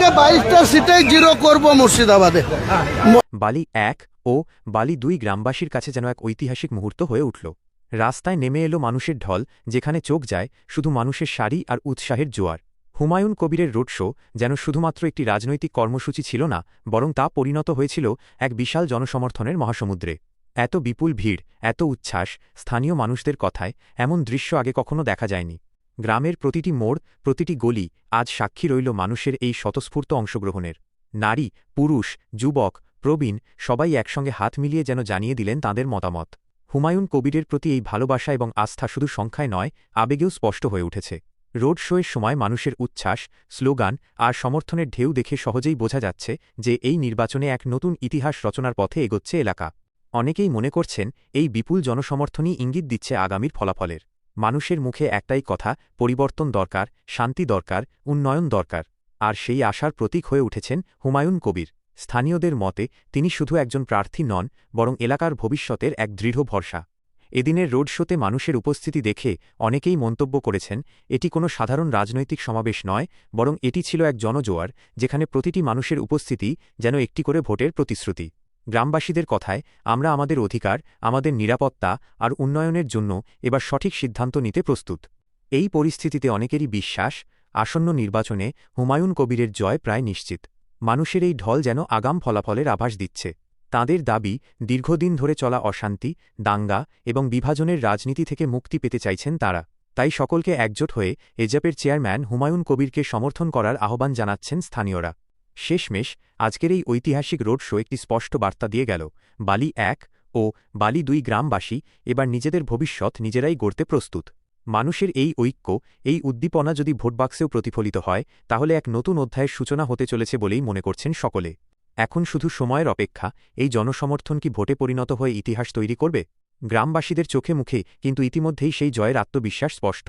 থেকে 22টা সিটে জিরো করব মুর্শিদাবাদে। বালি ১ ও বালি ২ গ্রামবাসীর কাছে যেন এক ঐতিহাসিক মুহূর্ত হয়ে উঠল। রাস্তায় নেমে এলো মানুষের ঢল, যেখানে চোখ যায় শুধু মানুষের সারি আর উৎসাহের জোয়ার। হুমায়ুন কবিরের রোড শো যেন শুধুমাত্র একটি রাজনৈতিক কর্মসূচি ছিল না, বরং তা পরিণত হয়েছিল এক বিশাল জনসমর্থনের মহাসমুদ্রে। এত বিপুল ভিড়, এত উচ্ছ্বাস, স্থানীয় মানুষদের কথায় এমন দৃশ্য আগে কখনো দেখা যায়নি। গ্রামের প্রতিটি মোড়, প্রতিটি গলি আজ সাক্ষী রইল মানুষের এই স্বতঃস্ফূর্ত অংশগ্রহণের। নারী, পুরুষ, যুবক, প্রবীণ সবাই একসঙ্গে হাত মিলিয়ে যেন জানিয়ে দিলেন তাঁদের মতামত। হুমায়ুন কবিরের প্রতি এই ভালোবাসা এবং আস্থা শুধু সংখ্যায় নয়, আবেগেও স্পষ্ট হয়ে উঠেছে। রোড শোয়ের সময় মানুষের উচ্ছ্বাস, স্লোগান আর সমর্থনের ঢেউ দেখে সহজেই বোঝা যাচ্ছে যে এই নির্বাচনে এক নতুন ইতিহাস রচনার পথে এগোচ্ছে এলাকা। অনেকেই মনে করছেন এই বিপুল জনসমর্থনই ইঙ্গিত দিচ্ছে আগামীর ফলাফলের। মানুষের মুখে একটাই কথা, পরিবর্তন দরকার, শান্তি দরকার, উন্নয়ন দরকার। আর সেই আশার প্রতীক হয়ে উঠেছেন হুমায়ুন কবির। স্থানীয়দের মতে তিনি শুধু একজন প্রার্থী নন, বরং এলাকার ভবিষ্যতের এক দৃঢ় ভরসা। এদিনের রোড শোতে মানুষের উপস্থিতি দেখে অনেকেই মন্তব্য করেছেন, এটি কোনো সাধারণ রাজনৈতিক সমাবেশ নয়, বরং এটি ছিল এক জনজোয়ার, যেখানে প্রতিটি মানুষের উপস্থিতি যেন একটি করে ভোটের প্রতিশ্রুতি। গ্রামবাসীদের কথায়, আমরা আমাদের অধিকার, আমাদের নিরাপত্তা আর উন্নয়নের জন্য এবার সঠিক সিদ্ধান্ত নিতে প্রস্তুত। এই পরিস্থিতিতে অনেকেরই বিশ্বাস, আসন্ন নির্বাচনে হুমায়ুন কবিরের জয় প্রায় নিশ্চিত। মানুষের এই ঢল যেন আগাম ফলাফলের আভাস দিচ্ছে। তাঁদের দাবি, দীর্ঘদিন ধরে চলা অশান্তি, দাঙ্গা এবং বিভাজনের রাজনীতি থেকে মুক্তি পেতে চাইছেন তাঁরা। তাই সকলকে একজোট হয়ে এজাপের চেয়ারম্যান হুমায়ুন কবিরকে সমর্থন করার আহ্বান জানাচ্ছেন স্থানীয়রা। শেষমেশ আজকের এই ঐতিহাসিক রোড শো একটি স্পষ্ট বার্তা দিয়ে গেল, বালি ১ ও বালি ২ গ্রামবাসী এবার নিজেদের ভবিষ্যৎ নিজেরাই গড়তে প্রস্তুত। মানুষের এই ঐক্য, এই উদ্দীপনা যদি ভোটবাক্সেও প্রতিফলিত হয়, তাহলে এক নতুন অধ্যায়ের সূচনা হতে চলেছে বলেই মনে করছেন সকলে। এখন শুধু সময়ের অপেক্ষা, এই জনসমর্থন কি ভোটে পরিণত হয়ে ইতিহাস তৈরি করবে? গ্রামবাসীদের চোখে মুখে কিন্তু ইতিমধ্যেই সেই জয়ের আত্মবিশ্বাস স্পষ্ট।